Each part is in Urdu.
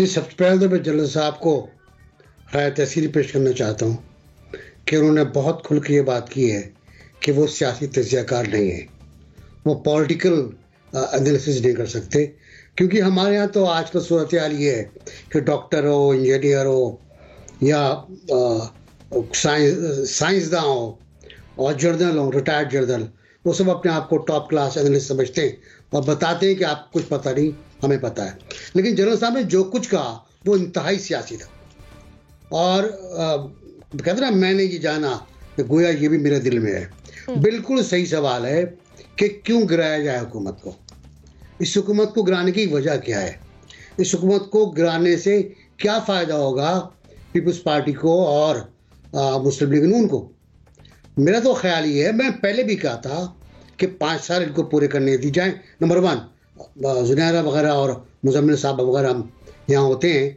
جی سب سے پہلے تو میں جنرل صاحب کو خیر تحسین پیش کرنا چاہتا ہوں کہ انہوں نے بہت کھل کے یہ بات کی ہے کہ وہ سیاسی تجزیہ کار نہیں ہیں، وہ پولیٹیکل انالیسس نہیں کر سکتے، کیونکہ ہمارے ہاں تو آج کل صورتحال یہ ہے کہ ڈاکٹر ہو، انجینئر ہو یا سائنسداں ہو اور جرنل ہو، ریٹائرڈ جرنل، وہ سب اپنے آپ کو ٹاپ کلاس انالسٹ سمجھتے ہیں اور بتاتے ہیں کہ آپ کچھ پتہ نہیں، ہمیں پتہ ہے. لیکن جنرل صاحب نے جو کچھ کہا وہ انتہائی سیاسی تھا، اور کہتے نا میں نے یہ جانا کہ گویا یہ بھی میرے دل میں ہے. بالکل صحیح سوال ہے کہ کیوں گرایا جائے حکومت کو، اس حکومت کو گرانے کی وجہ کیا ہے، اس حکومت کو گرانے سے کیا فائدہ ہوگا پیپلز پارٹی کو اور مسلم لیگ نون کو. میرا تو خیال یہ ہے، میں پہلے بھی کہا تھا کہ 5 سال ان کو پورے کرنے دی جائیں. نمبر 1 زنیرہ وغیرہ اور مزمل صاحب وغیرہ یہاں ہوتے ہیں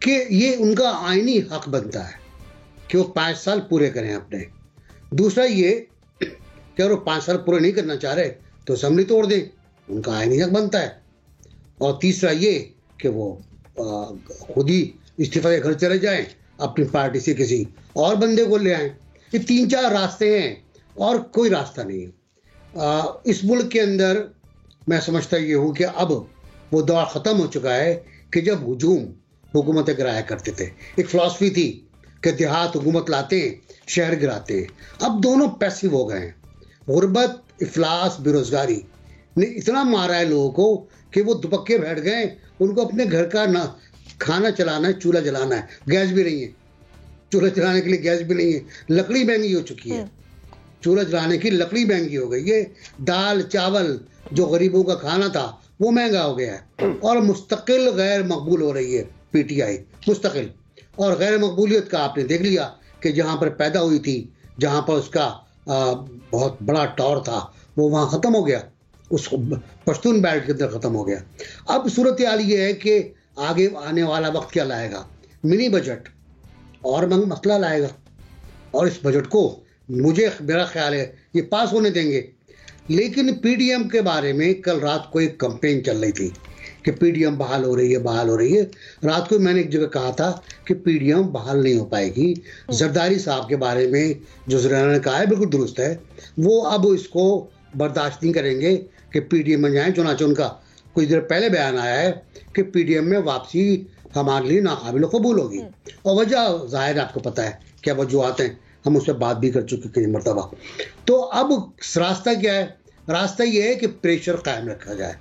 کہ یہ ان کا آئینی حق بنتا ہے کہ وہ 5 سال پورے کریں اپنے. دوسرا یہ کہ اگر وہ 5 سال پورے نہیں کرنا چاہ رہے تو اسمبلی توڑ دیں، ان کا آئینی حق بنتا ہے. اور تیسرا یہ کہ وہ خود ہی استعفیٰ کے گھر چلے جائیں، اپنی پارٹی سے کسی اور بندے کو لے آئیں. یہ 3-4 راستے ہیں اور کوئی راستہ نہیں ہے. اس ملک کے اندر میں سمجھتا یہ ہوں کہ اب وہ دور ختم ہو چکا ہے کہ جب ہجوم حکومتیں گرایا کرتے تھے. ایک فلسفی تھی کہ دیہات حکومت لاتے ہیں، شہر گراتے ہیں. اب دونوں پیسو ہو گئے ہیں. غربت، افلاس، بے روزگاری نے اتنا مارا ہے لوگوں کو کہ وہ دبکے بیٹھ گئے. ان کو اپنے گھر کا کھانا چلانا ہے، چولہا جلانا ہے، گیس بھی نہیں ہے. چولہا چلانے کے لیے گیس بھی نہیں ہے. لکڑی مہنگی ہو چکی ہے، چولہا جلانے کی لکڑی مہنگی ہو گئی ہے. دال چاول جو غریبوں کا کھانا تھا وہ مہنگا ہو گیا ہے. اور مستقل غیر مقبول ہو رہی ہے پی ٹی آئی، مستقل. اور غیر مقبولیت کا آپ نے دیکھ لیا کہ جہاں پر پیدا ہوئی تھی، جہاں پر اس کا بہت بڑا ٹور تھا، وہ وہاں ختم ہو گیا، اس پشتون بیلٹ کے اندر ختم ہو گیا. اب صورتحال یہ ہے کہ آگے آنے والا وقت کیا لائے گا؟ منی بجٹ اور مسئلہ لائے گا. اور اس بجٹ کو میرا خیال ہے یہ پاس ہونے دیں گے. لیکن پی ڈی ایم کے بارے میں کل رات کو ایک کمپین چل رہی تھی کہ پی ڈی ایم بحال ہو رہی ہے، بحال ہو رہی ہے. رات کو میں نے ایک جگہ کہا تھا کہ پی ڈی ایم بحال نہیں ہو پائے گی. زرداری صاحب کے بارے میں جو زرانہ نے کہا ہے بالکل درست ہے. وہ اب اس کو برداشت نہیں کریں گے کہ پی ڈی ایم میں جائیں. چنانچہ ان کا کچھ دیر پہلے بیان آیا ہے کہ پی ڈی ایم میں واپسی ہمارے لیے ناقابل قبول ہوگی. اور وجہ ظاہر ہے، آپ کو پتہ ہے کیا وجوہات ہیں، ہم اس پہ بات بھی کر چکے کئی مرتبہ. تو اب راستہ کیا ہے؟ راستہ یہ ہے کہ پریشر قائم رکھا جائے.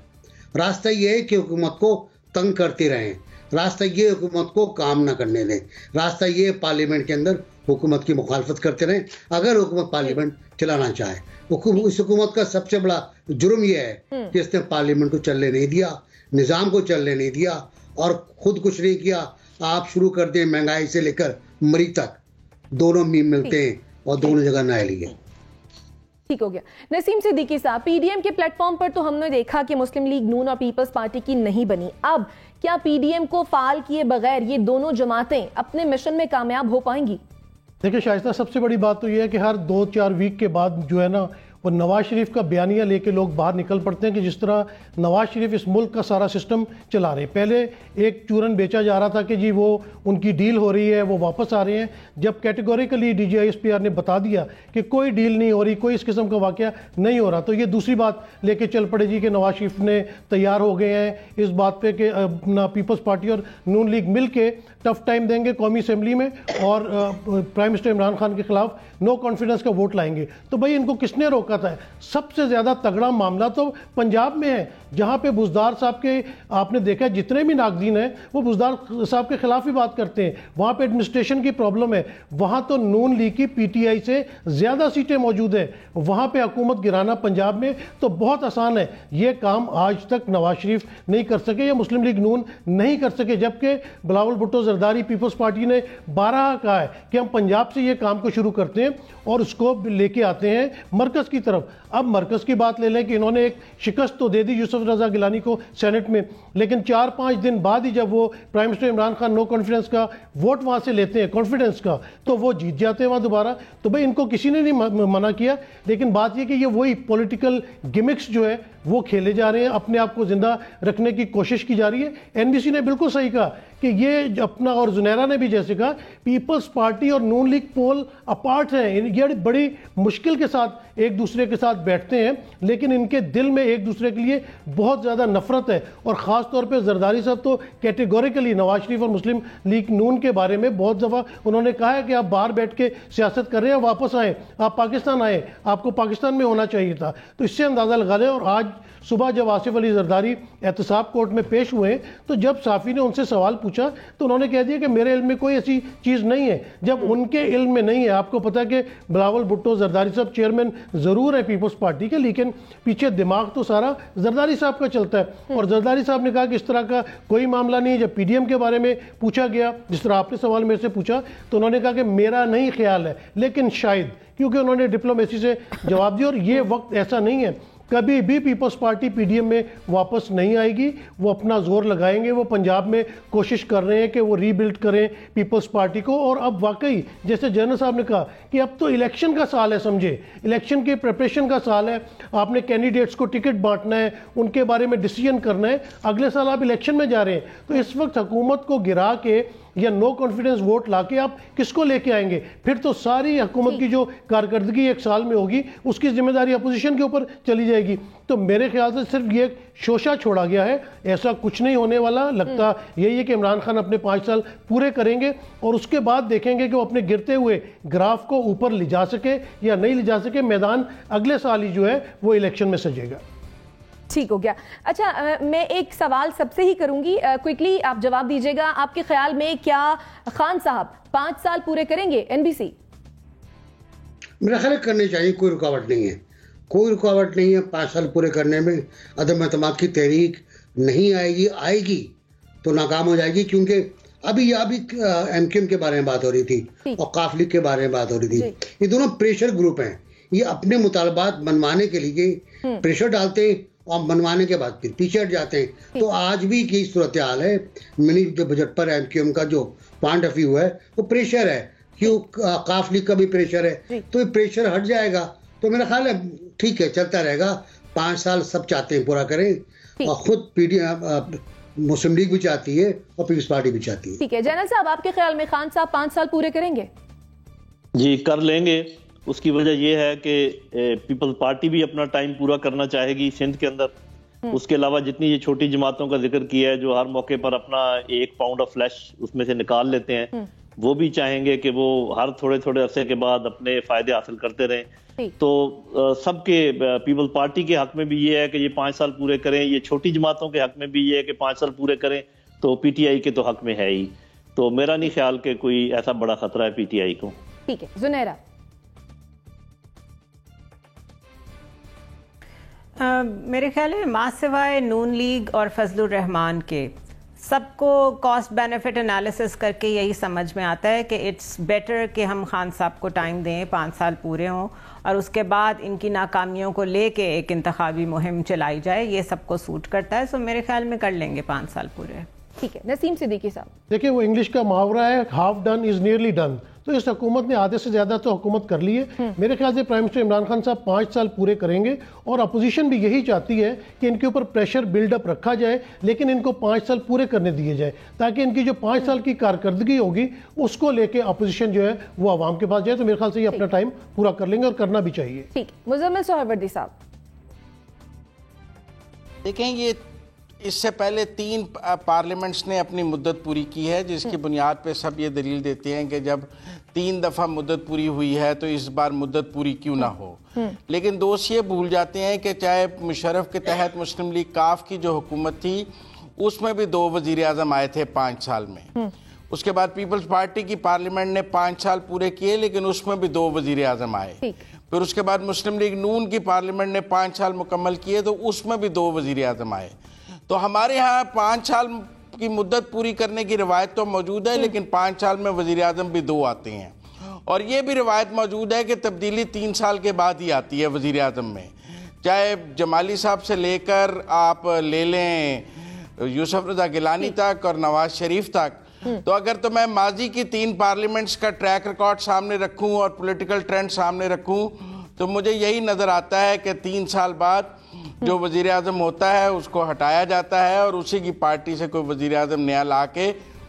راستہ یہ ہے کہ حکومت کو تنگ کرتے رہیں. راستہ یہ حکومت کو کام نہ کرنے دیں. راستہ یہ پارلیمنٹ کے اندر حکومت کی مخالفت کرتے رہیں. اگر حکومت پارلیمنٹ چلانا چاہے، اس حکومت کا سب سے بڑا جرم یہ ہے کہ اس نے پارلیمنٹ کو چلنے نہیں دیا، نظام کو چلنے نہیں دیا اور خود کچھ نہیں کیا. آپ شروع کر دیں مہنگائی سے لے کر مری تک، دونوں ملتے ہیں اور دونوں جگہ نائلی ہے. ٹھیک ہو گیا. نسیم صدیقی صاحب، پی ڈی ایم کے پلیٹ فارم پر تو ہم نے دیکھا کہ مسلم لیگ نون اور پیپلز پارٹی کی نہیں بنی. اب کیا پی ڈی ایم کو فعال کیے بغیر یہ دونوں جماعتیں اپنے مشن میں کامیاب ہو پائیں گی؟ دیکھیں شائستہ، سب سے بڑی بات تو یہ ہے کہ ہر 2-4 ویک کے بعد جو ہے نا وہ نواز شریف کا بیانیہ لے کے لوگ باہر نکل پڑتے ہیں کہ جس طرح نواز شریف اس ملک کا سارا سسٹم چلا رہے ہیں. پہلے ایک چورن بیچا جا رہا تھا کہ جی وہ ان کی ڈیل ہو رہی ہے، وہ واپس آ رہے ہیں. جب categorically D G I S P R نے بتا دیا کہ کوئی ڈیل نہیں ہو رہی، کوئی اس قسم کا واقعہ نہیں ہو رہا، تو یہ دوسری بات لے کے چل پڑے جی کہ نواز شریف نے تیار ہو گئے ہیں اس بات پہ کہ نہ پیپلز پارٹی اور نون لیگ مل کے ٹف ٹائم دیں گے قومی اسمبلی میں اور پرائم منسٹر عمران خان کے خلاف نو کانفیڈنس کا ووٹ لائیں گے. تو بھائی ان کو کس نے روکا تھا؟ سب سے زیادہ تگڑا معاملہ تو پنجاب میں ہے، جہاں پہ بزدار صاحب کے آپ نے دیکھا جتنے بھی ناقدین ہیں وہ بزدار صاحب کے خلاف ہی بات کرتے ہیں. وہاں پہ ایڈمنسٹریشن کی پرابلم ہے. وہاں تو نون لیگ کی پی ٹی آئی سے زیادہ سیٹیں موجود ہیں. وہاں پہ حکومت گرانا پنجاب میں تو بہت آسان ہے. یہ کام آج تک نواز شریف نہیں کر سکے یا مسلم لیگ نون نہیں کر سکے، جبکہ بلاول بھٹو زرداری پیپلز پارٹی نے 12 کہا ہے کہ ہم پنجاب سے یہ کام کو شروع کرتے ہیں اور اس کو لے کے آتے ہیں مرکز کی طرف. اب مرکز کی بات لے لیں کہ انہوں نے ایک شکست تو دے دی یوسف رضا گیلانی کو سینٹ میں، لیکن 4-5 دن بعد ہی جب وہ prime minister Imran Khan no confidence کا ووٹ وہاں سے لیتے ہیں، کانفیڈنس کا، تو وہ جیت جاتے ہیں وہاں دوبارہ. تو بھئی ان کو کسی نے نہیں منع کیا، لیکن بات یہ کہ یہ وہی پولیٹیکل گمکس جو ہے وہ کھیلے جا رہے ہیں، اپنے آپ کو زندہ رکھنے کی کوشش کی جا رہی ہے. این بی سی نے بالکل صحیح کہا کہ یہ اپنا, اور زنیرہ نے بھی جیسے کہا, پیپلز پارٹی اور نون لیگ پول اپارٹ ہیں, یہ بڑی مشکل کے ساتھ ایک دوسرے کے ساتھ بیٹھتے ہیں, لیکن ان کے دل میں ایک دوسرے کے لیے بہت زیادہ نفرت ہے. اور خاص طور پہ زرداری صاحب تو کیٹیگوریکلی نواز شریف اور مسلم لیگ نون کے بارے میں بہت دفعہ انہوں نے کہا ہے کہ آپ باہر بیٹھ کے سیاست کر رہے ہیں, واپس آئیں, آپ پاکستان آئیں, آپ کو پاکستان میں ہونا چاہیے تھا. تو اس سے اندازہ لگا لیں. اور آج صبح جب آصف علی زرداری احتساب کورٹ میں پیش ہوئے تو جب صحافی نے ان سے سوال پوچھا تو انہوں نے کہہ دیا کہ میرے علم میں کوئی ایسی چیز نہیں ہے. جب ان کے علم میں نہیں ہے, آپ کو پتا ہے کہ بلاول بھٹو زرداری صاحب چیئرمین ضرور ہے پیپلز پارٹی کے, لیکن پیچھے دماغ تو سارا زرداری صاحب کا چلتا ہے. اور زرداری صاحب نے کہا کہ اس طرح کا کوئی معاملہ نہیں ہے. جب پی ڈی ایم کے بارے میں پوچھا گیا, جس طرح آپ نے سوال میرے سے پوچھا, تو انہوں نے کہا کہ میرا نہیں خیال ہے, لیکن شاید, کیونکہ انہوں نے ڈپلومیسی سے جواب دیا. اور یہ وقت ایسا نہیں ہے, کبھی بھی Peoples Party P D M میں واپس نہیں آئے گی. وہ اپنا زور لگائیں گے. وہ پنجاب میں کوشش کر رہے ہیں کہ وہ ری بلڈ کریں پیپلز پارٹی کو. اور اب واقعی جیسے جنرل صاحب نے کہا کہ اب تو الیکشن کا سال ہے, سمجھے, الیکشن کے پریپریشن کا سال ہے. آپ نے کینڈیڈیٹس کو ٹکٹ بانٹنا ہے, ان کے بارے میں ڈیسیجن کرنا ہے. اگلے سال آپ الیکشن میں جا رہے ہیں, تو اس وقت حکومت کو گرا کے یا نو کانفیڈنس ووٹ لا کے آپ کس کو لے کے آئیں گے؟ پھر تو ساری حکومت کی جو کارکردگی ایک سال میں ہوگی اس کی ذمہ داری اپوزیشن کے اوپر چلی جائے گی. تو میرے خیال سے صرف یہ شوشہ چھوڑا گیا ہے, ایسا کچھ نہیں ہونے والا. لگتا یہی ہے کہ عمران خان اپنے 5 سال پورے کریں گے اور اس کے بعد دیکھیں گے کہ وہ اپنے گرتے ہوئے گراف کو اوپر لے جا سکے یا نہیں لے جا سکے. میدان اگلے سال ہی جو ہے وہ الیکشن میں سجے گا. ٹھیک ہو گیا. اچھا, میں ایک سوال سب سے ہی کروں گی, کوئکلی آپ جواب دیجیے گا. آپ کے خیال میں کیا خان صاحب 5 سال پورے کریں گے این بی سی؟ میرا خیال کرنے چاہیے, کوئی رکاوٹ نہیں ہے, کوئی رکاوٹ نہیں ہے 5 سال پورے کرنے میں. عدم اعتماد کی تحریک نہیں آئے گی, آئے گی تو ناکام ہو جائے گی. کیونکہ ابھی ایم کیو ایم کے بارے میں بات ہو رہی تھی اور قاف لیگ کے بارے میں بات ہو رہی تھی. یہ دونوں پریشر گروپ ہیں, یہ اپنے مطالبات منوانے کے لیے پریشر ڈالتے ہیں اور منوانے کے بعد پھر پیچھے ہٹ جاتے ہیں. تو آج بھی کی صورتحال ہے. منی جو بجٹ پر ایم کیو ایم کا جو پوائنٹ آف ویو ہے وہ پریشر ہے, کیوں قاف لیگ کا بھی پریشر ہے, تو یہ پریشر ہٹ جائے گا. تو میرا خیال ہے ٹھیک ہے, چلتا رہے گا. 5 سال سب چاہتے ہیں پورا کریں, اور خود مسلم لیگ بھی چاہتی ہے اور پیپلز پارٹی بھی چاہتی ہے. ٹھیک ہے جنرل صاحب, آپ کے خیال میں خان صاحب 5 سال پورے کریں گے؟ جی کر لیں گے. اس کی وجہ یہ ہے کہ پیپلز پارٹی بھی اپنا ٹائم پورا کرنا چاہے گی سندھ کے اندر. اس کے علاوہ جتنی یہ چھوٹی جماعتوں کا ذکر کیا ہے جو ہر موقع پر اپنا 1 پاؤنڈ آف فلیش اس میں سے نکال لیتے ہیں, وہ بھی چاہیں گے کہ وہ ہر تھوڑے تھوڑے عرصے کے بعد اپنے فائدے حاصل کرتے رہیں. تو سب کے پیپلز پارٹی کے حق میں بھی یہ ہے کہ یہ 5 سال پورے کریں, یہ چھوٹی جماعتوں کے حق میں بھی یہ ہے کہ 5 سال پورے کریں, تو پی ٹی آئی کے تو حق میں ہے ہی. تو میرا نہیں خیال کہ کوئی ایسا بڑا خطرہ ہے پی ٹی آئی کو. ٹھیک ہے زنیرہ. میرے خیال ہے ماں سوائے نون لیگ اور فضل الرحمان کے سب کو کاسٹ بینیفٹ انالیسس کر کے یہی سمجھ میں آتا ہے کہ اٹس بیٹر کہ ہم خان صاحب کو ٹائم دیں, 5 سال پورے ہوں, اور اس کے بعد ان کی ناکامیوں کو لے کے ایک انتخابی مہم چلائی جائے. یہ سب کو سوٹ کرتا ہے. سو میرے خیال میں کر لیں گے 5 سال پورے. ٹھیک ہے نسیم صدیقی صاحب. دیکھیں وہ انگلش کا محاورہ ہے, half done is nearly done. تو اس حکومت نے آدھے سے زیادہ تو حکومت کر لی ہے. میرے خیال سے پرائم منسٹر عمران خان صاحب 5 سال پورے کریں گے, اور اپوزیشن بھی یہی چاہتی ہے کہ ان کے اوپر پریشر بلڈ اپ رکھا جائے, لیکن ان کو 5 سال پورے کرنے دیے جائے تاکہ ان کی جو 5 سال کی کارکردگی ہوگی اس کو لے کے اپوزیشن جو ہے وہ عوام کے پاس جائے. تو میرے خیال سے یہ اپنا ٹائم پورا کر لیں گے اور کرنا بھی چاہیے. ٹھیک. مزمل سہروردی صاحب. دیکھیں یہ اس سے پہلے 3 پارلیمنٹس نے اپنی مدت پوری کی ہے, جس کی بنیاد پہ سب یہ دلیل دیتے ہیں کہ جب 3 دفعہ مدت پوری ہوئی ہے تو اس بار مدت پوری کیوں نہ ہو. لیکن دوست یہ بھول جاتے ہیں کہ چاہے مشرف کے تحت مسلم لیگ کاف کی جو حکومت تھی اس میں بھی 2 وزیر اعظم آئے تھے 5 سال میں. اس کے بعد پیپلز پارٹی کی پارلیمنٹ نے 5 سال پورے کیے, لیکن اس میں بھی 2 وزیر اعظم آئے. پھر اس کے بعد مسلم لیگ نون کی پارلیمنٹ نے 5 سال مکمل کیے تو اس میں بھی 2 وزیر اعظم آئے. تو ہمارے ہاں 5 سال کی مدت پوری کرنے کی روایت تو موجود ہے, لیکن 5 سال میں وزیر اعظم بھی 2 آتے ہیں. اور یہ بھی روایت موجود ہے کہ تبدیلی 3 سال کے بعد ہی آتی ہے وزیر اعظم میں. چاہے جمالی صاحب سے لے کر آپ لے لیں یوسف رضا گیلانی تک اور نواز شریف تک, تو اگر تو میں ماضی کی 3 پارلیمنٹس کا ٹریک ریکارڈ سامنے رکھوں اور پولیٹیکل ٹرینڈ سامنے رکھوں تو مجھے یہی نظر آتا ہے کہ 3 سال بعد جو وزیر اعظم ہوتا ہے اس کو ہٹایا جاتا ہے اور اسی کی پارٹی سے کوئی وزیر اعظم نیا لا کے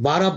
12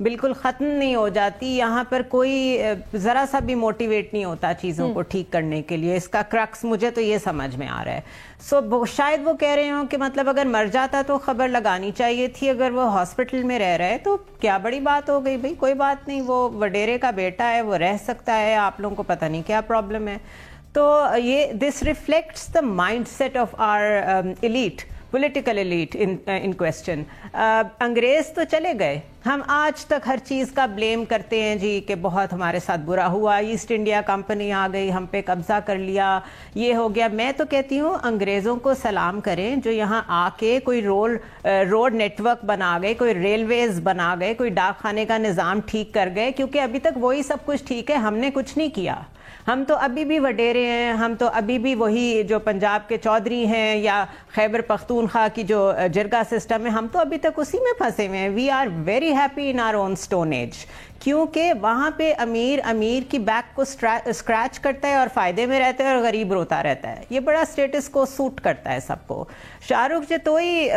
بالکل ختم نہیں ہو جاتی. یہاں پر کوئی ذرا سا بھی موٹیویٹ نہیں ہوتا چیزوں کو ٹھیک کرنے کے لیے. اس کا کرکس مجھے تو یہ سمجھ میں آ رہا ہے. شاید وہ کہہ رہے ہوں کہ مطلب اگر مر جاتا تو خبر لگانی چاہیے تھی, اگر وہ ہاسپٹل میں رہ رہا ہے تو کیا بڑی بات ہو گئی بھائی, کوئی بات نہیں, وہ وڈیرے کا بیٹا ہے, وہ رہ سکتا ہے, آپ لوگوں کو پتہ نہیں کیا پرابلم ہے. تو یہ this reflects the mindset of our elite, political elite in question. انگریز تو چلے گئے, ہم آج تک ہر چیز کا بلیم کرتے ہیں جی کہ بہت ہمارے ساتھ برا ہوا, ایسٹ انڈیا کمپنی آ گئی, ہم پہ قبضہ کر لیا, یہ ہو گیا. میں تو کہتی ہوں انگریزوں کو سلام کریں جو یہاں آ کے کوئی روڈ نیٹ ورک بنا گئے, کوئی ریلویز بنا گئے, کوئی ڈاک خانے کا نظام ٹھیک کر گئے, کیونکہ ابھی تک وہی سب کچھ ٹھیک ہے, ہم نے کچھ نہیں کیا. ہم تو ابھی بھی وڈیرے ہیں, ہم تو ابھی بھی وہی جو پنجاب کے چودھری ہیں یا خیبر پختونخوا کی جو جرگا سسٹم ہے, ہم تو ابھی تک اسی میں پھنسے ہوئے ہیں. We are very happy in our own stone age, کیونکہ وہاں پہ امیر کی بیک کو اسکریچ کرتا ہے اور فائدے میں رہتا ہے اور غریب روتا رہتا ہے. یہ بڑا اسٹیٹس کو سوٹ کرتا ہے سب کو. شاہ رخ جی تو ہی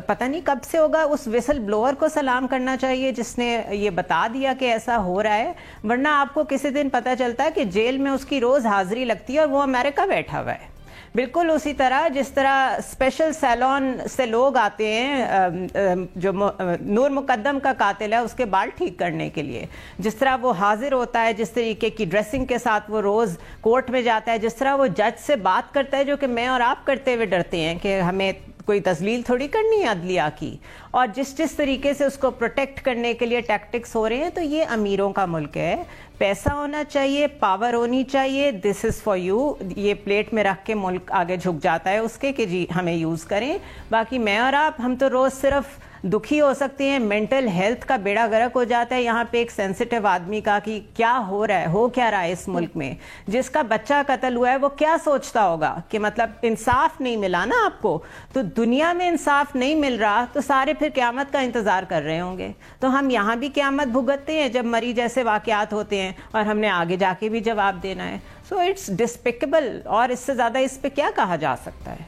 پتہ نہیں کب سے ہوگا, اس ویسل بلوور کو سلام کرنا چاہیے جس نے یہ بتا دیا کہ ایسا ہو رہا ہے, ورنہ آپ کو کسی دن پتہ چلتا ہے کہ جیل میں اس کی روز حاضری لگتی ہے اور وہ امریکہ بیٹھا ہوا ہے. بالکل اسی طرح جس طرح اسپیشل سیلون سے لوگ آتے ہیں, جو نور مقدم کا قاتل ہے اس کے بال ٹھیک کرنے کے لیے, جس طرح وہ حاضر ہوتا ہے, جس طریقے کی ڈریسنگ کے ساتھ وہ روز کورٹ میں جاتا ہے, جس طرح وہ جج سے بات کرتا ہے, جو کہ میں اور آپ کرتے ہوئے ڈرتے ہیں کہ ہمیں کوئی تذلیل تھوڑی کرنی ہے عدلیہ کی, اور جس طریقے سے اس کو پروٹیکٹ کرنے کے لیے ٹیکٹکس ہو رہے ہیں. تو یہ امیروں کا ملک ہے, پیسہ ہونا چاہیے, پاور ہونی چاہیے, دس از فار یو. یہ پلیٹ میں رکھ کے ملک آگے جھک جاتا ہے اس کے کہ جی ہمیں یوز کریں. باقی میں اور آپ ہم تو روز صرف دکھی ہو سکتے ہیں, مینٹل ہیلتھ کا بیڑا غرق ہو جاتا ہے یہاں پہ ایک سینسیٹیو آدمی کا کہ کیا ہو رہا ہے, ہو کیا رہا ہے اس ملک میں. جس کا بچہ قتل ہوا ہے وہ کیا سوچتا ہوگا کہ مطلب انصاف نہیں ملا نا آپ کو, تو دنیا میں انصاف نہیں مل رہا تو سارے پھر قیامت کا انتظار کر رہے ہوں گے. تو ہم یہاں بھی قیامت بھگتتے ہیں جب مری جیسے واقعات ہوتے ہیں, اور ہم نے آگے جا کے بھی جواب دینا ہے. سو اٹس ڈسپیکیبل, اور اس سے زیادہ اس پہ کیا کہا جا سکتا ہے.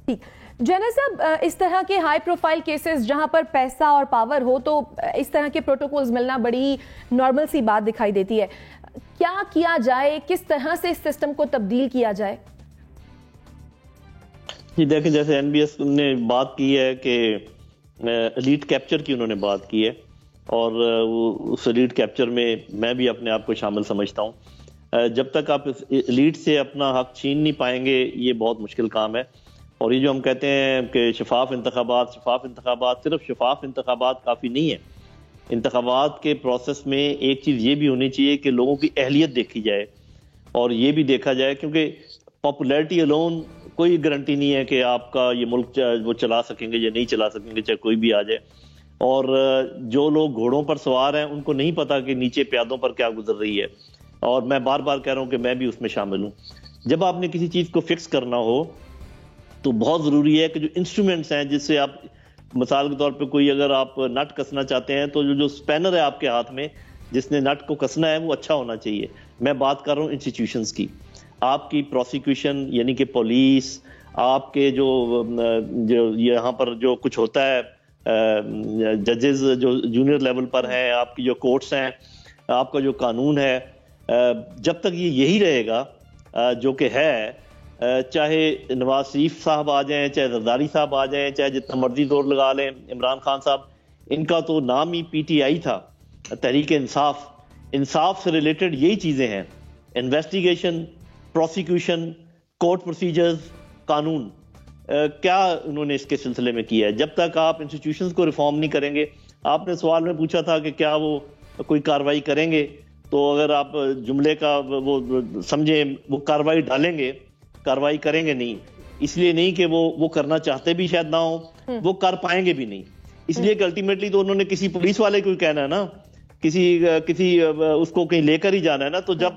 ٹھیک جنید صاحب, اس طرح کے ہائی پروفائل کیسز جہاں پر پیسہ اور پاور ہو تو اس طرح کے پروٹوکولز ملنا بڑی نارمل سی بات دکھائی دیتی ہے. کیا کیا جائے, کس طرح سے اس سسٹم کو تبدیل کیا جائے؟ جی دیکھیں, جیسے این بی ایس نے بات کی ہے کہ ایلیٹ کیپچر کی انہوں نے بات کی ہے, اور اس ایلیٹ کیپچر میں میں بھی اپنے آپ کو شامل سمجھتا ہوں. جب تک آپ اس ایلیٹ سے اپنا حق چھین نہیں پائیں گے یہ بہت مشکل کام ہے. اور یہ جو ہم کہتے ہیں کہ شفاف انتخابات, صرف شفاف انتخابات کافی نہیں ہے. انتخابات کے پروسیس میں ایک چیز یہ بھی ہونی چاہیے کہ لوگوں کی اہلیت دیکھی جائے, اور یہ بھی دیکھا جائے, کیونکہ پاپولیرٹی الون کوئی گارنٹی نہیں ہے کہ آپ کا یہ ملک وہ چلا سکیں گے یا نہیں چلا سکیں گے, چاہے کوئی بھی آ جائے. اور جو لوگ گھوڑوں پر سوار ہیں ان کو نہیں پتا کہ نیچے پیادوں پر کیا گزر رہی ہے. اور میں بار بار کہہ رہا ہوں کہ میں بھی اس میں شامل ہوں. جب آپ نے کسی چیز کو فکس کرنا ہو تو بہت ضروری ہے کہ جو انسٹرومنٹس ہیں, جس سے آپ مثال کے طور پہ کوئی اگر آپ نٹ کسنا چاہتے ہیں تو جو سپینر ہے آپ کے ہاتھ میں جس نے نٹ کو کسنا ہے وہ اچھا ہونا چاہیے. میں بات کر رہا ہوں انسٹیٹیوشنز کی. آپ کی پروسیکیوشن یعنی کہ پولیس, آپ کے جو یہاں پر جو کچھ ہوتا ہے, ججز جو جونیئر لیول پر ہیں, آپ کی جو کورٹس ہیں, آپ کا جو قانون ہے, جب تک یہ یہی رہے گا جو کہ ہے, چاہے نواز شریف صاحب آ جائیں, چاہے زرداری صاحب آ جائیں, چاہے جتنا مرضی زور لگا لیں, عمران خان صاحب, ان کا تو نام ہی پی ٹی آئی تھا, تحریک انصاف. انصاف سے ریلیٹڈ یہی چیزیں ہیں, انویسٹیگیشن, پروسیکیوشن, کورٹ پروسیجرز, قانون. کیا انہوں نے اس کے سلسلے میں کیا ہے؟ جب تک آپ انسٹیٹیوشنز کو ریفارم نہیں کریں گے. آپ نے سوال میں پوچھا تھا کہ کیا وہ کوئی کارروائی کریں گے, تو اگر آپ جملے کا وہ سمجھیں, وہ کارروائی ڈالیں گے, کارروائی کریں گے نہیں. اس لیے نہیں کہ وہ کرنا چاہتے بھی شاید نہ ہو, وہ کر پائیں گے بھی نہیں. اس لیے کہ الٹیمیٹلی تو انہوں نے کسی پولیس والے کو کہنا ہے نا, کسی اس کو کہیں لے کر ہی جانا ہے نا. تو جب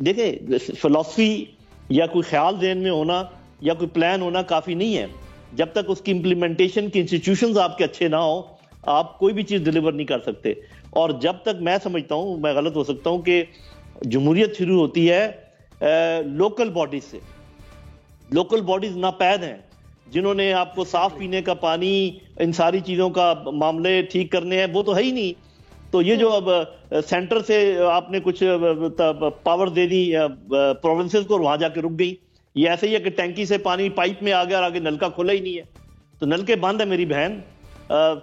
دیکھیں فلسفی یا کوئی خیال ذہن میں ہونا یا کوئی پلان ہونا کافی نہیں ہے. جب تک اس کی امپلیمنٹیشن کی انسٹیٹیوشنز آپ کے اچھے نہ ہوں, آپ کوئی بھی چیز ڈیلیور نہیں کر سکتے. اور جب تک میں سمجھتا ہوں, میں غلط ہو سکتا ہوں, کہ جمہوریت شروع ہوتی ہے لوکل باڈیز سے. لوکل باڈیز ناپید ہیں جنہوں نے آپ کو صاف پینے کا پانی, ان ساری چیزوں کا معاملے ٹھیک کرنے ہیں, وہ تو ہے ہی نہیں. تو یہ جو اب سینٹر سے آپ نے کچھ پاور دے دی پروونسز کو اور وہاں جا کے رک گئی، یہ ایسے ہی ہے کہ ٹینکی سے پانی پائپ میں آ گیا اور آگے نل کا کھلا ہی نہیں ہے. تو نل کے بند ہے میری بہن،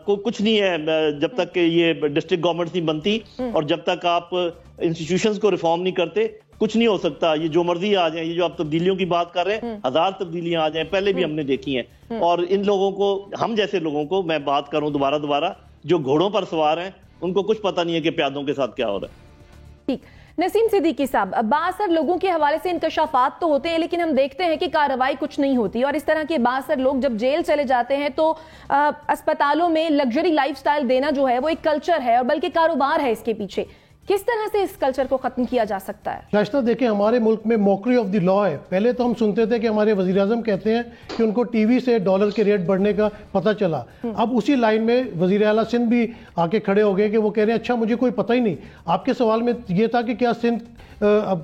کچھ نہیں ہے جب تک کہ یہ ڈسٹرکٹ گورنمنٹ نہیں بنتی اور جب تک آپ انسٹیٹیوشنز کو ریفارم نہیں کرتے کچھ نہیں ہو سکتا. یہ جو مرضی آ جائیں، یہ جو آپ تبدیلیوں کی بات کر رہے ہیں، 1000 تبدیلیاں آ جائیں، پہلے بھی ہم نے دیکھی ہیں. اور ان لوگوں کو، ہم جیسے لوگوں کو میں بات کروں دوبارہ جو گھوڑوں پر سوار ہیں، ان کو کچھ پتہ نہیں ہے کہ پیادوں کے ساتھ کیا ہو رہا ہے. ٹھیک. نسیم صدیقی صاحب، بااثر لوگوں کے حوالے سے انکشافات تو ہوتے ہیں لیکن ہم دیکھتے ہیں کہ کارروائی کچھ نہیں ہوتی، اور اس طرح کے بااثر لوگ جب جیل چلے جاتے ہیں تو اسپتالوں میں لگژری لائف سٹائل دینا جو ہے وہ ایک کلچر ہے اور بلکہ کاروبار ہے اس کے پیچھے. کس طرح سے اس کلچر کو ختم کیا جا سکتا ہے؟ شائستہ دیکھیں، ہمارے ملک میں موکری آف دی لا ہے. پہلے تو ہم سنتے تھے کہ ہمارے وزیر اعظم کہتے ہیں کہ ان کو ٹی وی سے ڈالر کے ریٹ بڑھنے کا پتہ چلا. اب اسی لائن میں وزیر اعلیٰ سندھ بھی آ کے کھڑے ہو گئے کہ وہ کہہ رہے ہیں اچھا مجھے کوئی پتہ ہی نہیں. آپ کے سوال میں یہ تھا کہ کیا سندھ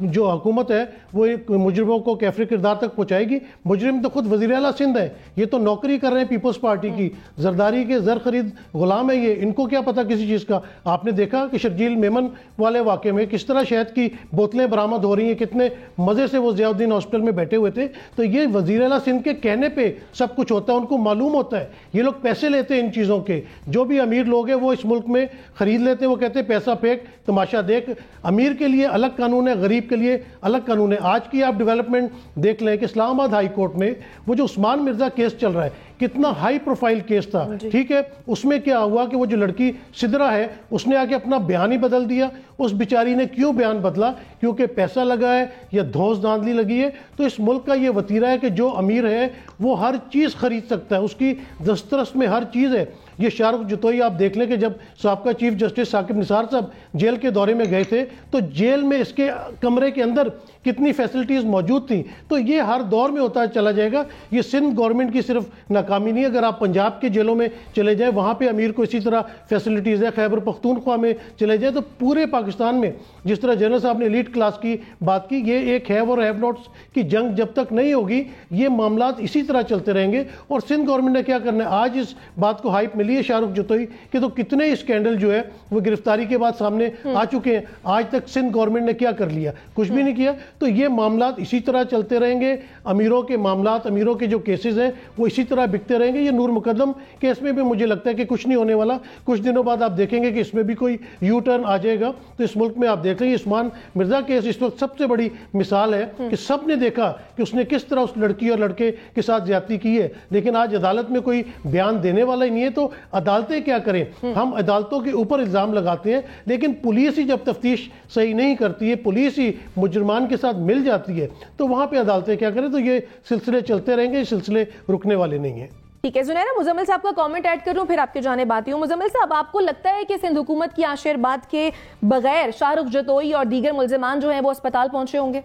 جو حکومت ہے وہ مجرموں کو کیفر کردار تک پہنچائے گی؟ مجرم تو خود وزیر اعلیٰ سندھ ہے، یہ تو نوکری کر رہے ہیں پیپلز پارٹی کی، زرداری کے زر خرید غلام ہے یہ. ان کو کیا پتہ کسی چیز کا؟ آپ نے دیکھا کہ شرجیل میمن والے واقعے میں کس طرح شہد کی بوتلیں برآمد ہو رہی ہیں، کتنے مزے سے وہ ضیاء الدین ہاسپٹل میں بیٹھے ہوئے تھے. تو یہ وزیر اعلیٰ سندھ کے کہنے پہ سب کچھ ہوتا ہے، ان کو معلوم ہوتا ہے. یہ لوگ پیسے لیتے ہیں ان چیزوں کے، جو بھی امیر لوگ ہیں وہ اس ملک میں خرید لیتے ہیں. وہ کہتے ہیں پیسہ پھینک تماشا دیکھ. امیر کے لیے الگ قانون ہے، غریب کے لیے الگ قانون ہے. آج کی آپ ڈیولپمنٹ دیکھ لیں کہ اسلام آباد ہائی کورٹ میں وہ جو عثمان مرزا کیس چل رہا ہے، کتنا ہائی پروفائل کیس تھا، ٹھیک ہے. اس میں کیا ہوا کہ وہ جو لڑکی سدرا ہے اس نے آ کے اپنا بیان ہی بدل دیا. اس بیچاری نے کیوں بیان بدلا؟ کیونکہ پیسہ لگا ہے یا دھوس دھاندلی لگی ہے. تو اس ملک کا یہ وتیرہ ہے کہ جو امیر ہے وہ ہر چیز خرید سکتا ہے، اس کی دسترس میں ہر چیز ہے. یہ شاہ رخ جتوئی آپ دیکھ لیں کہ جب سابقہ چیف جسٹس ثاقب نثار صاحب جیل کے دورے میں گئے تھے تو جیل میں اس کے کمرے کے اندر کتنی فیسلٹیز موجود تھیں. تو یہ ہر دور میں ہوتا چلا جائے گا. یہ سندھ گورنمنٹ کی صرف ناکامی نہیں ہے. اگر آپ پنجاب کے جیلوں میں چلے جائیں وہاں پہ امیر کو اسی طرح فیسلٹیز ہے. خیبر پختونخوا میں چلے جائیں تو پورے پاکستان میں جس طرح جنرل صاحب نے ایلیٹ کلاس کی بات کی، یہ ایک ہیو اور ہیو ناٹس کی جنگ جب تک نہیں ہوگی یہ معاملات اسی طرح چلتے رہیں گے. اور سندھ گورنمنٹ نے کیا کرنا ہے؟ آج اس بات کو ہائپ ملی ہے شاہ رخ جتوئی کہ تو کتنے اسکینڈل جو ہے وہ گرفتاری کے بعد سامنے آ چکے ہیں. آج تک سندھ گورنمنٹ نے کیا کر لیا؟ کچھ بھی نہیں کیا. تو یہ معاملات اسی طرح چلتے رہیں گے. امیروں کے معاملات، امیروں کے جو کیسز ہیں وہ اسی طرح بکتے رہیں گے. یہ نور مقدم کیس میں بھی مجھے لگتا ہے کہ کچھ نہیں ہونے والا. کچھ دنوں بعد آپ دیکھیں گے کہ اس میں بھی کوئی یو ٹرن آ جائے گا. تو اس ملک میں آپ دیکھ لیں عثمان مرزا کیس اس وقت سب سے بڑی مثال ہے کہ سب نے دیکھا کہ اس نے کس طرح اس لڑکی اور لڑکے کے ساتھ زیادتی کی ہے. لیکن آج عدالت میں کوئی بیان دینے والا ہی نہیں ہے. تو عدالتیں کیا کریں؟ ہم عدالتوں کے اوپر الزام لگاتے ہیں لیکن پولیس ہی جب تفتیش صحیح نہیں کرتی ہے، پولیس ہی مجرمان کے ساتھ مل جاتی ہے تو وہاں پہ عدالتیں کیا کریں؟ تو یہ سلسلے چلتے رہیں گے، یہ سلسلے رکنے والے نہیں ہیں. ٹھیک ہے زنیرہ، مزمل صاحب کا کامنٹ ایڈ کر لوں پھر آپ کے جانب آتی ہوں. مزمل صاحب، آپ کو لگتا ہے کہ سندھ حکومت کی آشیرواد کے بغیر شاہ رخ جتوئی اور دیگر ملزمان جو ہیں وہ اسپتال پہنچے ہوں گے؟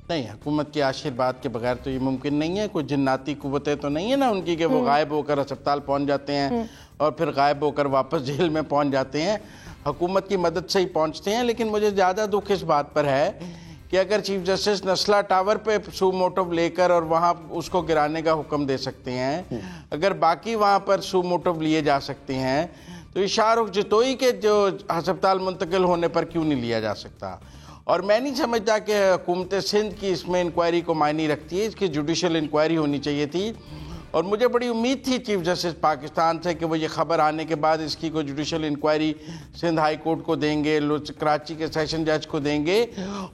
نہیں، حکومت کے آشیرواد کے بغیر تو یہ ممکن نہیں ہے. کوئی جناتی قوتیں تو نہیں ہیں نا ان کی کہ وہ غائب ہو کر اسپتال پہنچ جاتے ہیں اور پھر غائب ہو کر واپس جیل میں پہنچ جاتے ہیں. حکومت کی مدد سے ہی پہنچتے ہیں. لیکن مجھے زیادہ دکھ اس بات پر ہے کہ اگر چیف جسٹس نسلا ٹاور پہ سو موٹو لے کر اور وہاں اس کو گرانے کا حکم دے سکتے ہیں، اگر باقی وہاں پر سو موٹو لیے جا سکتے ہیں تو یہ شاہ رخ جتوئی کے جو ہسپتال منتقل ہونے پر کیوں نہیں لیا جا سکتا؟ اور میں نہیں سمجھتا کہ حکومت سندھ کی اس میں انکوائری کو معنی رکھتی ہے. اس کی جوڈیشل انکوائری ہونی چاہیے تھی. اور مجھے بڑی امید تھی چیف جسٹس پاکستان سے کہ وہ یہ خبر آنے کے بعد اس کی کوئی judicial inquiry Sindh high court کو دیں گے، کراچی کے سیشن جج کو دیں گے.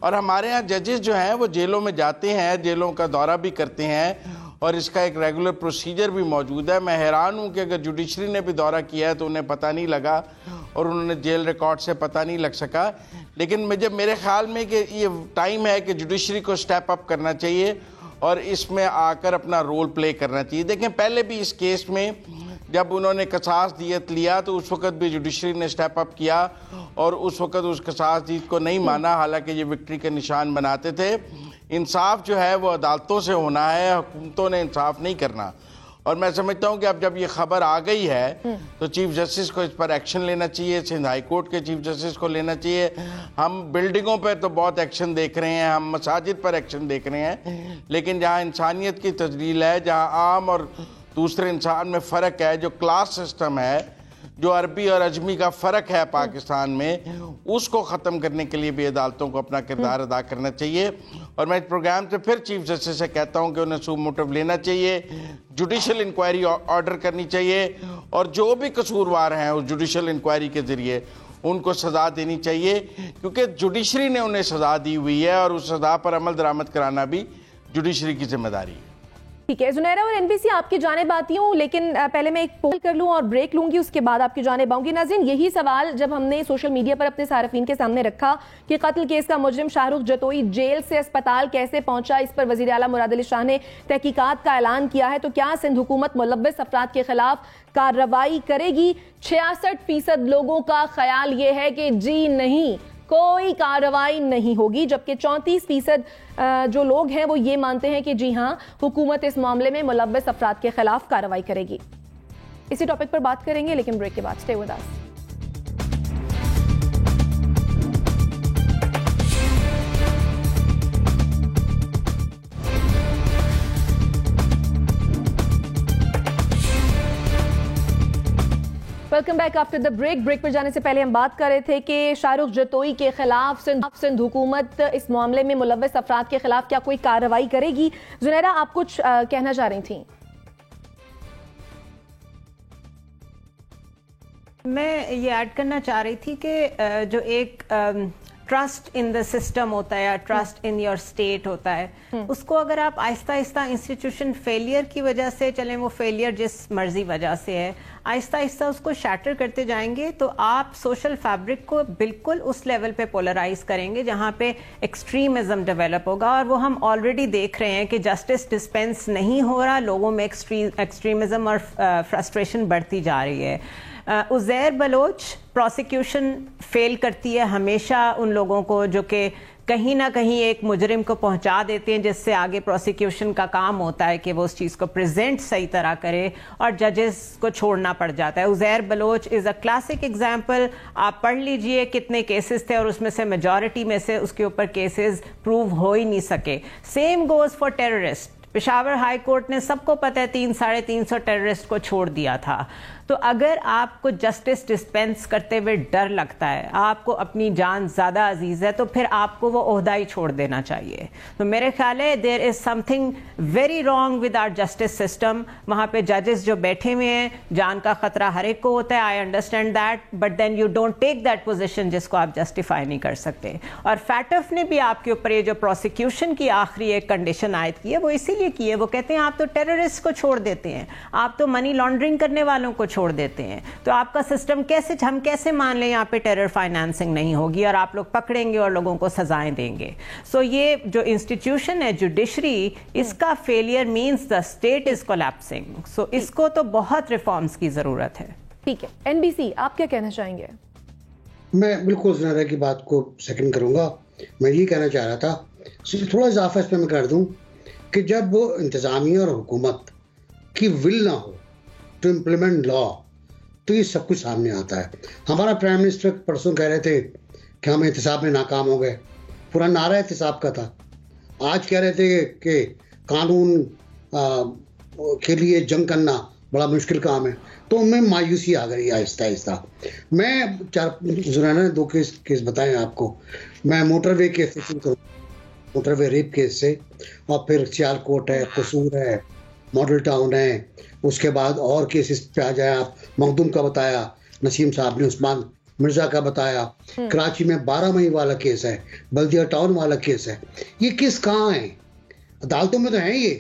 اور ہمارے ہاں ججز جو ہیں وہ جیلوں میں جاتے ہیں، جیلوں کا دورہ بھی کرتے ہیں اور اس کا ایک ریگولر پروسیجر بھی موجود ہے. میں حیران ہوں کہ اگر جوڈیشری نے بھی دورہ کیا ہے تو انہیں پتہ نہیں لگا اور انہوں نے جیل ریکارڈ سے پتہ نہیں لگ سکا. لیکن میرے خیال میں کہ یہ ٹائم ہے کہ جوڈیشری کو سٹیپ اپ کرنا چاہیے اور اس میں آ کر اپنا رول پلے کرنا چاہیے. دیکھیں پہلے بھی اس کیس میں جب انہوں نے قصاص دیت لیا تو اس وقت بھی جوڈیشری نے سٹیپ اپ کیا اور اس وقت اس قصاص دیت کو نہیں مانا، حالانکہ یہ وکٹری کا نشان بناتے تھے. انصاف جو ہے وہ عدالتوں سے ہونا ہے، حکومتوں نے انصاف نہیں کرنا. اور میں سمجھتا ہوں کہ اب جب یہ خبر آ گئی ہے تو چیف جسٹس کو اس پر ایکشن لینا چاہیے، سندھ ہائی کورٹ کے چیف جسٹس کو لینا چاہیے. ہم بلڈنگوں پر تو بہت ایکشن دیکھ رہے ہیں، ہم مساجد پر ایکشن دیکھ رہے ہیں، لیکن جہاں انسانیت کی تجلیل ہے، جہاں عام اور دوسرے انسان میں فرق ہے، جو کلاس سسٹم ہے جو عربی اور عجمی کا فرق ہے پاکستان میں، اس کو ختم کرنے کے لیے بھی عدالتوں کو اپنا کردار ادا کرنا چاہیے. اور میں اس پروگرام سے پھر چیف جسٹس سے کہتا ہوں کہ انہیں سو موٹو لینا چاہیے، جوڈیشل انکوائری آرڈر کرنی چاہیے، اور جو بھی قصوروار ہیں اس جوڈیشل انکوائری کے ذریعے ان کو سزا دینی چاہیے، کیونکہ جوڈیشری نے انہیں سزا دی ہوئی ہے اور اس سزا پر عمل درآمد کرانا بھی جوڈیشری کی ذمہ داری ہے. ٹھیک ہے زنیرہ اور این بی سی آپ کی جانب آتی ہوں، لیکن پہلے میں ایک پول کر لوں اور بریک لوں گی، اس کے بعد آپ کی جانب آؤں گی. ناظرین یہی سوال جب ہم نے سوشل میڈیا پر اپنے صارفین کے سامنے رکھا کہ قتل کیس کا مجرم شاہ رخ جتوئی جیل سے اسپتال کیسے پہنچا، اس پر وزیر اعلیٰ مراد علی شاہ نے تحقیقات کا اعلان کیا ہے، تو کیا سندھ حکومت ملوث افراد کے خلاف کارروائی کرے گی؟ 66% لوگوں کا خیال یہ ہے کہ جی نہیں، کوئی کارروائی نہیں ہوگی، جبکہ 34% جو لوگ ہیں وہ یہ مانتے ہیں کہ جی ہاں حکومت اس معاملے میں ملوث افراد کے خلاف کارروائی کرے گی. اسی ٹاپک پر بات کریں گے لیکن بریک کے بعد. Stay with us. Welcome back after the break پر جانے سے پہلے ہم بات کر رہے تھے کہ شاہ رخ جتوئی کے خلاف سندھ حکومت اس معاملے میں ملوث افراد کے خلاف کیا کوئی کارروائی کرے گی؟ زنیرہ آپ کچھ کہنا چاہ رہی تھیں. میں یہ ایڈ کرنا چاہ رہی تھی کہ جو ایک ٹرسٹ ان دا سسٹم ہوتا ہے یا ٹرسٹ ان یور اسٹیٹ ہوتا ہے، اس کو اگر آپ آہستہ آہستہ انسٹیٹیوشن فیلئر کی وجہ سے، چلیں وہ فیلئر جس مرضی وجہ سے ہے، آہستہ آہستہ اس کو شیٹر کرتے جائیں گے تو آپ سوشل فیبرک کو بالکل اس لیول پہ پولرائز کریں گے جہاں پہ ایکسٹریمزم ڈیولپ ہوگا. اور وہ ہم آلریڈی دیکھ رہے ہیں کہ جسٹس ڈسپینس نہیں ہو رہا، لوگوں میں ایکسٹریمزم اور فرسٹریشن بڑھتی جا رہی ہے. عزیر بلوچ پروسیکیوشن فیل کرتی ہے ہمیشہ ان لوگوں کو جو کہ کہیں نہ کہیں ایک مجرم کو پہنچا دیتے ہیں، جس سے آگے پروسیکیوشن کا کام ہوتا ہے کہ وہ اس چیز کو پریزنٹ صحیح طرح کرے، اور ججز کو چھوڑنا پڑ جاتا ہے. عزیر بلوچ از اے کلاسک ایگزامپل. آپ پڑھ لیجئے کتنے کیسز تھے اور اس میں سے میجورٹی میں سے اس کے اوپر کیسز پروو ہو ہی نہیں سکے. Same goes for terrorist. Peshawar high court نے سب کو پتہ ہے 300-350 ٹیررسٹ کو چھوڑ دیا تھا. تو اگر آپ کو جسٹس ڈسپینس کرتے ہوئے ڈر لگتا ہے، آپ کو اپنی جان زیادہ عزیز ہے، تو پھر آپ کو وہ عہدہ ہی چھوڑ دینا چاہیے. تو میرے خیال ہے there is something very wrong with our justice system. وہاں پہ ججز جو بیٹھے ہوئے ہیں، جان کا خطرہ ہر ایک کو ہوتا ہے، I understand that, but then you don't take that position جس کو آپ جسٹیفائی نہیں کر سکتے. اور فیٹف نے بھی آپ کے اوپر یہ جو پروسیکیوشن کی آخری ایک کنڈیشن عائد کی ہے وہ اسی لیے کی ہے. وہ کہتے ہیں آپ تو ٹیررسٹ کو چھوڑ دیتے ہیں، آپ تو منی لانڈرنگ کرنے والوں کو چھوڑ دیتے ہیں، تو آپ کا سسٹم کیسے، ہم کیسے مان لیں یہاں پہ ٹیرر فائنانسنگ نہیں ہوگی اور آپ لوگ پکڑیں گے اور لوگوں کو سزائیں دیں گے. سو یہ جو انسٹیٹیوشن ہے جوڈیشری، اس کا failure means the state is collapsing. So اس کو تو بہت ریفارمز کی ضرورت ہے. ٹھیک ہے این بی سی آپ کیا کہنا چاہیں گے؟ میں بالکل زنیرہ کی بات کو سیکنڈ کروں گا. میں یہ کہنا چاہ رہا تھا، صرف تھوڑا اضافہ اس پہ میں کر دوں کہ جب وہ انتظامیہ اور حکومت کی ول نہ ہو ٹو امپلیمنٹ لا تو یہ سب کچھ سامنے آتا ہے. ہمارا پرائم منسٹر پرسوں کہہ رہے تھے کہ ہم احتساب میں ناکام ہو گئے. پورا نعرہ احتساب کا تھا. آج کہہ رہے تھے کہ قانون کے لیے جنگ کرنا بڑا مشکل کام ہے. تو ان میں مایوسی آ گئی آہستہ آہستہ. میں زنانہ 2 کیس بتائیں آپ کو. میں موٹر وے کیس سے کروں، موٹر وے ریپ کیس سے، اور پھر سیال کوٹ ہے، قصور ہے، ماڈل ٹاؤن ہے. اس کے بعد اور کیسز پہ آ جائیں آپ. مخدوم کا بتایا، نسیم صاحب نے عثمان مرزا کا بتایا. کراچی میں 12 مئی والا کیس ہے، بلدیہ ٹاؤن والا کیس ہے. یہ کیس کہاں ہیں؟ عدالتوں میں تو ہیں. یہ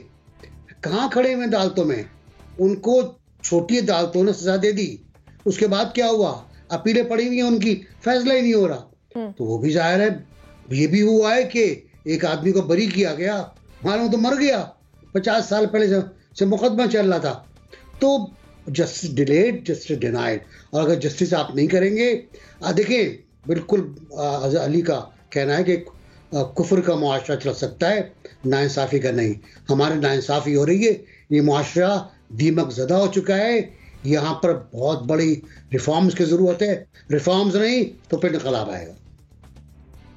کہاں کھڑے ہوئے عدالتوں میں؟ ان کو چھوٹی عدالتوں نے سزا دے دی. اس کے بعد کیا ہوا؟ اپیلیں پڑی ہوئی ہیں ان کی، فیصلہ ہی نہیں ہو رہا. تو وہ بھی ظاہر ہے یہ بھی ہوا ہے کہ ایک آدمی کو بری کیا گیا، معلوم تو مر گیا، 50 سال پہلے سے مقدمہ چل رہا تھا. تو جسٹس ڈیلیڈ، جسٹس ڈینائڈ. اور اگر جسٹس آپ نہیں کریں گے، دیکھیں بالکل علی کا کہنا ہے کہ کفر کا معاشرہ چل سکتا ہے، ناانصافی کا نہیں. ہمارے ناانصافی ہو رہی ہے، یہ معاشرہ دیمک زدہ ہو چکا ہے. یہاں پر بہت بڑی ریفارمز کی ضرورت ہے. ریفارمز نہیں تو پھر انقلاب آئے گا.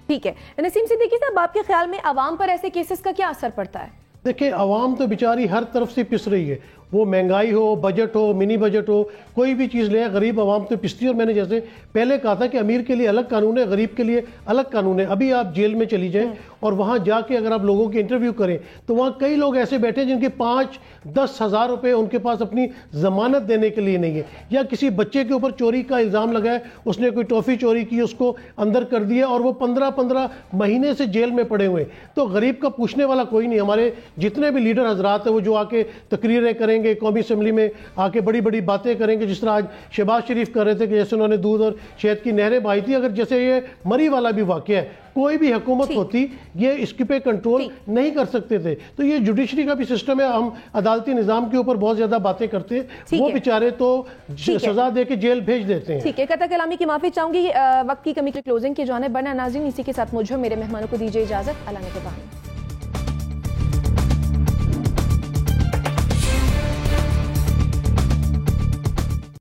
ٹھیک ہے نسیم صدیقی صاحب، آپ کے خیال میں عوام پر ایسے کیسز کا کیا اثر پڑتا ہے؟ دیکھیں عوام تو بیچاری ہر طرف سے پس رہی ہے. وہ مہنگائی ہو, بجٹ ہو, منی بجٹ ہو, کوئی بھی چیز لیں, غریب عوام تو پستی. اور میں نے جیسے پہلے کہا تھا کہ امیر کے لیے الگ قانون ہے, غریب کے لیے الگ قانون ہے. ابھی آپ جیل میں چلی جائیں اور وہاں جا کے اگر آپ لوگوں کے انٹرویو کریں تو وہاں کئی لوگ ایسے بیٹھے ہیں جن کے 5-10 ہزار روپے ان کے پاس اپنی ضمانت دینے کے لیے نہیں ہے, یا کسی بچے کے اوپر چوری کا الزام لگا ہے, اس نے کوئی ٹافی چوری کی, اس کو اندر کر دیا اور وہ 15 مہینے سے جیل میں پڑے ہوئے. تو غریب کا پوچھنے والا کوئی نہیں. ہمارے جتنے بھی لیڈر حضرات ہیں وہ جو آ کے تقریریں کریں گے, قومی اسمبلی میں آ کے بڑی بڑی باتیں کریں گے, جس طرح آج شہباز شریف کر رہے تھے کہ جیسے انہوں نے دودھ اور شہد کی نہریں بہائی تھی, اگر جیسے یہ مری والا بھی واقعہ ہے, کوئی بھی حکومت ہوتی یہ اس پہ کنٹرول نہیں کر سکتے تھے. تو یہ جوڈیشری کا بھی سسٹم ہے. ہم عدالتی نظام کے اوپر بہت زیادہ باتیں کرتے ہیں, وہ بیچارے تو سزا دے کے جیل بھیج دیتے ہیں. ٹھیک ہے, قطع کلامی کی معافی چاہوں گی, وقت کی کمی کی کلوزنگ کی جانب بڑھنا. ناظرین اسی کے ساتھ مجھے میرے مہمانوں کو دیجیے اجازت. اللہ نے